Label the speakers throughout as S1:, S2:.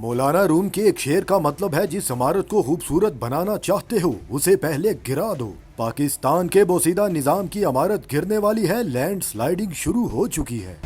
S1: مولانا روم کے ایک شعر کا مطلب ہے جس عمارت کو خوبصورت بنانا چاہتے ہو اسے پہلے گرا دو۔ پاکستان کے بوسیدہ نظام کی عمارت گرنے والی ہے، لینڈ سلائیڈنگ شروع ہو چکی ہے۔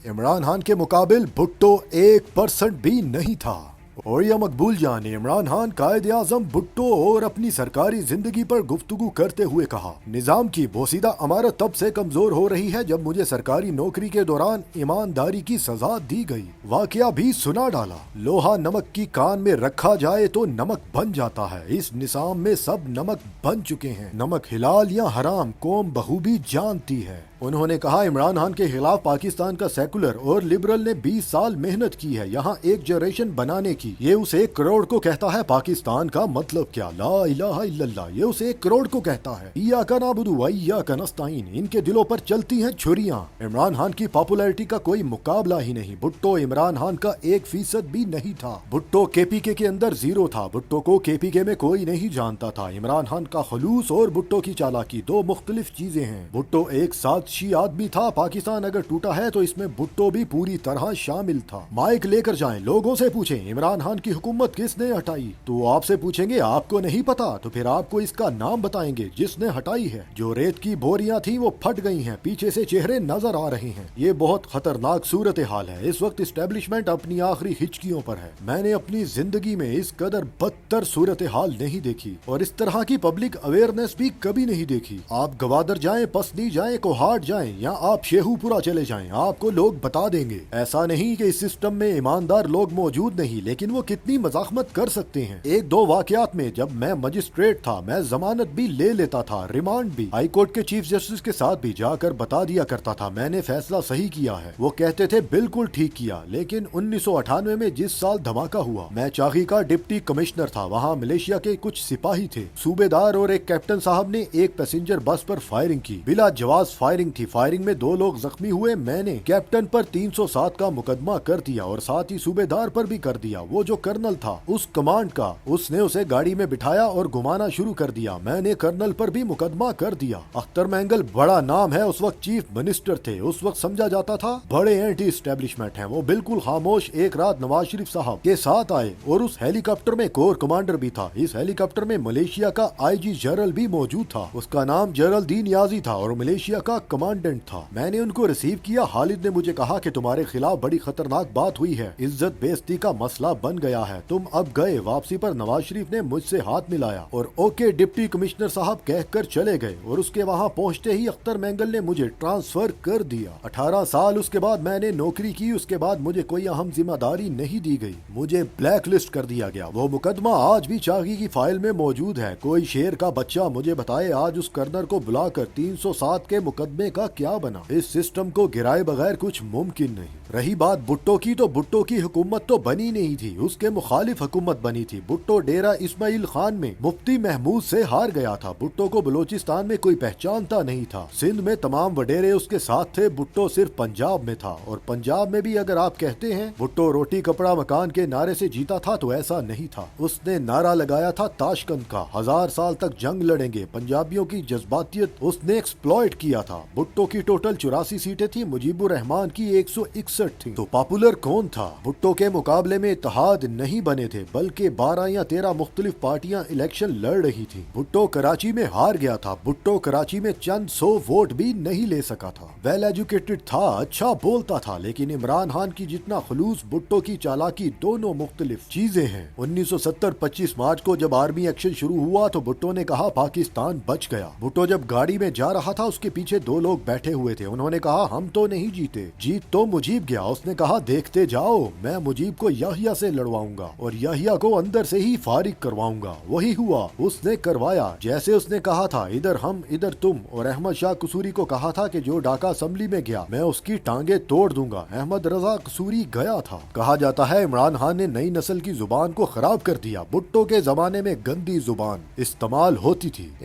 S1: عمران خان کے مقابل بھٹو 1% بھی نہیں تھا۔ اور یہ مقبول جان نے عمران خان قائد اعظم بھٹو اور اپنی سرکاری زندگی پر گفتگو کرتے ہوئے کہا، نظام کی بوسیدہ عمارت تب سے کمزور ہو رہی ہے جب مجھے سرکاری نوکری کے دوران ایمانداری کی سزا دی گئی۔ واقعہ بھی سنا ڈالا، لوہا نمک کی کان میں رکھا جائے تو نمک بن جاتا ہے۔ اس نظام میں سب نمک بن چکے ہیں، نمک حلال یا حرام قوم بخوبی جانتی ہے۔ انہوں نے کہا عمران خان کے خلاف پاکستان کا سیکولر اور لبرل نے 20 سال محنت کی ہے یہاں ایک جنریشن بنانے کی۔ یہ اس 1 کروڑ کو کہتا ہے پاکستان کا مطلب کیا، لا الہ الا اللہ، یہ اس 1 کروڑ کو کہتا ہے ایاک نعبد و ایاک نستعین۔ ان کے دلوں پر چلتی ہیں چھریاں۔ عمران خان کی پاپولیرٹی کا کوئی مقابلہ ہی نہیں۔ بھٹو عمران خان کا 1% بھی نہیں تھا۔ بھٹو کے پی کے اندر 0 تھا۔ بھٹو کو کے پی کے میں کوئی نہیں جانتا تھا۔ عمران خان کا خلوص اور بھٹو کی چالاکی 2 مختلف چیزیں ہیں۔ بھٹو ایک ساتھ آدمی تھا۔ پاکستان اگر ٹوٹا ہے تو اس میں بھٹو بھی پوری طرح شامل تھا۔ مائک لے کر جائیں، لوگوں سے پوچھیں عمران خان کی حکومت کس نے ہٹائی، تو آپ سے پوچھیں گے آپ کو نہیں پتا، تو پھر آپ کو اس کا نام بتائیں گے جس نے ہٹائی ہے۔ جو ریت کی بوریاں تھیں وہ پھٹ گئی ہیں، پیچھے سے چہرے نظر آ رہے ہیں۔ یہ بہت خطرناک صورتحال ہے۔ اس وقت اسٹیبلشمنٹ اپنی آخری ہچکیوں پر ہے۔ میں نے اپنی زندگی میں اس قدر بدتر صورتحال نہیں دیکھی اور اس طرح کی پبلک اویئرنیس بھی کبھی نہیں دیکھی۔ آپ گوادر جائیں، پسنی جائیں، کوہاٹ جائیں یا آپ شیہو پورا چلے جائیں، آپ کو لوگ بتا دیں گے۔ ایسا نہیں کہ اس سسٹم میں ایماندار لوگ موجود نہیں، لیکن وہ کتنی مزاحمت کر سکتے ہیں۔ 1-2 واقعات میں جب میں مجسٹریٹ تھا میں ضمانت بھی لے لیتا تھا، ریمانڈ بھی۔ ہائی کورٹ کے چیف جسٹس کے ساتھ بھی جا کر بتا دیا کرتا تھا میں نے فیصلہ صحیح کیا ہے۔ وہ کہتے تھے بالکل ٹھیک کیا۔ لیکن 1998 میں جس سال دھماکہ ہوا، میں چاغی کا ڈپٹی کمشنر تھا۔ وہاں ملیشیا کے کچھ سپاہی تھے، صوبے دار اور ایک کیپٹن صاحب نے ایک پیسنجر بس پر فائرنگ کی، بلا جواز فائرنگ تھی۔ فائرنگ میں 2 لوگ زخمی ہوئے۔ میں نے کیپٹن پر 307 کا مقدمہ کر دیا اور ساتھ ہی صوبے دار پر بھی کر دیا۔ وہ جو کرنل تھا اس کمانڈ کا، اس نے اسے گاڑی میں بٹھایا اور گھمانا شروع کر دیا۔ میں نے کرنل پر بھی مقدمہ کر دیا۔ اختر مینگل بڑا نام ہے، اس وقت چیف منسٹر تھے۔ اس وقت سمجھا جاتا تھا بڑے اینٹی اسٹیبلشمنٹ ہیں۔ وہ بالکل خاموش ایک رات نواز شریف صاحب کے ساتھ آئے اور اس ہیلی کاپٹر میں کور کمانڈر بھی تھا۔ اس ہیلی کاپٹر میں ملیشیا کا IG جنرل بھی موجود تھا، اس کا نام جنرل دین نیازی تھا اور ملیشیا کا کمانڈنٹ تھا۔ میں نے ان کو ریسیو کیا۔ خالد نے مجھے کہا کہ تمہارے خلاف بڑی خطرناک بات ہوئی ہے، عزت بے عزتی کا مسئلہ بن گیا ہے، تم اب گئے۔ واپسی پر نواز شریف نے مجھ سے ہاتھ ملایا اور اوکے ڈپٹی کمشنر صاحب کہہ کر چلے گئے اور اس کے وہاں پہنچتے ہی اختر مینگل نے مجھے ٹرانسفر کر دیا۔ 18 سال اس کے بعد میں نے نوکری کی۔ اس کے بعد مجھے کوئی اہم ذمہ داری نہیں دی گئی، مجھے بلیک لسٹ کر دیا گیا۔ وہ مقدمہ آج بھی چاغی کی فائل میں موجود ہے۔ کوئی شیر کا بچہ مجھے بتائے آج اس کرنل کو بلا کر 307 کے مقدمے کا کیا بنا۔ اس سسٹم کو گرائے بغیر کچھ ممکن نہیں۔ رہی بات بھٹو کی، تو بھٹو کی حکومت تو بنی نہیں تھی، اس کے مخالف حکومت بنی تھی۔ بھٹو ڈیرہ اسماعیل خان میں مفتی محمود سے ہار گیا تھا۔ بھٹو کو بلوچستان میں کوئی پہچانتا نہیں تھا، سندھ میں تمام وڈیرے اس کے ساتھ تھے، بھٹو صرف پنجاب میں تھا۔ اور پنجاب میں بھی اگر آپ کہتے ہیں بھٹو روٹی کپڑا مکان کے نعرے سے جیتا تھا تو ایسا نہیں تھا۔ اس نے نعرہ لگایا تھا تاشقند کا، 1000 سال تک جنگ لڑیں گے۔ پنجابیوں کی جذباتیت اس نے ایکسپلوئٹ کیا تھا۔ بھٹو کی ٹوٹل 84 سیٹیں تھی، مجیب الرحمان کی 161 تھی۔ تو پاپولر کون تھا؟ بھٹو کے مقابلے میں اتحاد نہیں بنے تھے، بلکہ 12 یا 13 مختلف پارٹیاں الیکشن لڑ رہی تھی۔ بھٹو کراچی میں ہار گیا تھا۔ بھٹو کراچی میں چند 100 ووٹ بھی نہیں لے سکا تھا۔ ویل ایجوکیٹڈ تھا، اچھا بولتا تھا، لیکن عمران خان کی جتنا خلوص بھٹو کی چالاکی، دونوں مختلف چیزیں ہیں۔ 1970 25 مارچ کو جب آرمی ایکشن شروع ہوا تو بھٹو نے کہا پاکستان بچ گیا۔ بھٹو جب گاڑی میں جا رہا تھا اس کے پیچھے 2 لوگ بیٹھے ہوئے تھے، انہوں نے کہا ہم تو نہیں جیتے، جیت تو مجیب گیا۔ اس نے کہا دیکھتے جاؤ، میں مجیب کو یحییٰ سے لڑواؤں گا اور یحییٰ کو اندر سے ہی فارغ کرواؤں گا۔ وہی ہوا، اس نے کروایا جیسے اس نے کہا تھا، ادھر ہم ادھر تم۔ اور احمد شاہ قصوری کو کہا تھا کہ جو ڈاکا اسمبلی میں گیا میں اس کی ٹانگیں توڑ دوں گا۔ احمد رضا قصوری گیا تھا۔ کہا جاتا ہے عمران خان نے نئی نسل کی زبان کو خراب کر دیا۔ بھٹو کے زمانے میں گندی زبان استعمال ہوتی تھی،